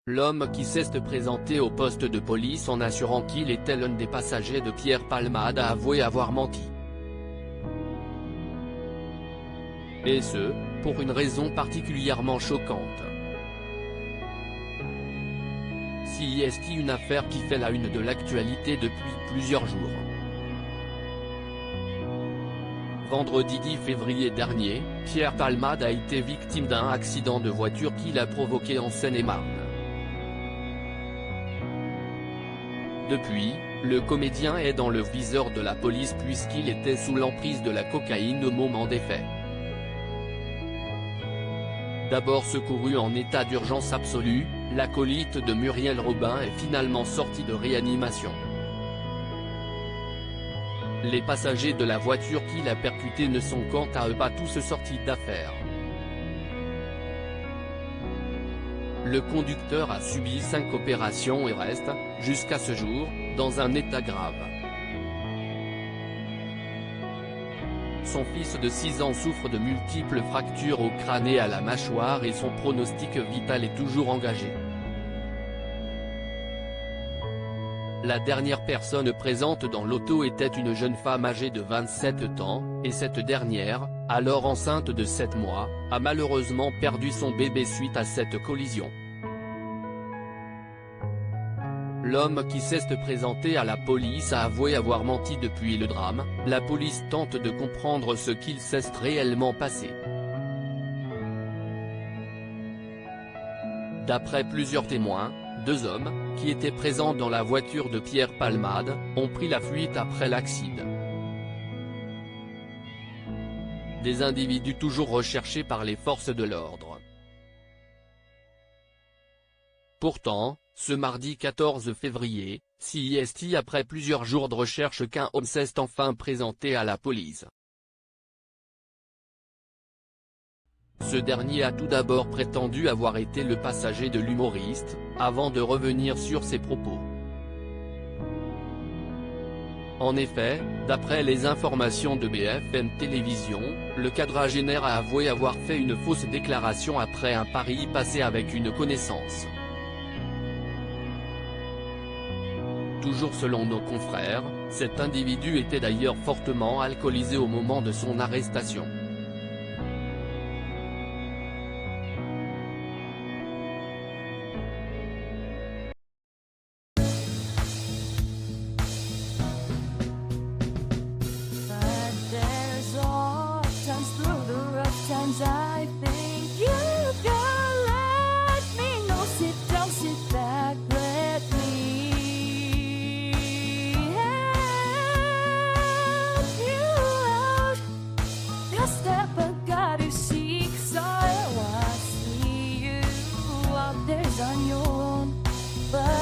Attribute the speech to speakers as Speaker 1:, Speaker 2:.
Speaker 1: L'homme qui s'est présenté au poste de police en assurant qu'il était l'un des passagers de Pierre Palmade a avoué avoir menti. Et ce, pour une raison particulièrement choquante. C'est une affaire qui fait la une de l'actualité depuis plusieurs jours. Vendredi 10 février dernier, Pierre Palmade a été victime d'un accident de voiture qu'il a provoqué en Seine-et-Marne. Depuis, le comédien est dans le viseur de la police puisqu'il était sous l'emprise de la cocaïne au moment des faits. D'abord secouru en état d'urgence absolue, l'acolyte de Muriel Robin est finalement sorti de réanimation. Les passagers de la voiture qu'il a percutée ne sont quant à eux pas tous sortis d'affaire. Le conducteur a subi 5 opérations et reste, jusqu'à ce jour, dans un état grave. Son fils de 6 ans souffre de multiples fractures au crâne et à la mâchoire et son pronostic vital est toujours engagé. La dernière personne présente dans l'auto était une jeune femme âgée de 27 ans, et cette dernière, alors enceinte de 7 mois, a malheureusement perdu son bébé suite à cette collision. L'homme qui s'est présenté à la police a avoué avoir menti depuis le drame. La police tente de comprendre ce qu'il s'est réellement passé. D'après plusieurs témoins, 2 hommes, qui étaient présents dans la voiture de Pierre Palmade, ont pris la fuite après l'accident. Des individus toujours recherchés par les forces de l'ordre. Pourtant, ce mardi 14 février, c'est après plusieurs jours de recherche qu'un homme s'est enfin présenté à la police. Ce dernier a tout d'abord prétendu avoir été le passager de l'humoriste, avant de revenir sur ses propos. En effet, d'après les informations de BFM Télévision, le quadragénaire a avoué avoir fait une fausse déclaration après un pari passé avec une connaissance. Toujours selon nos confrères, cet individu était d'ailleurs fortement alcoolisé au moment de son arrestation.
Speaker 2: On your own, but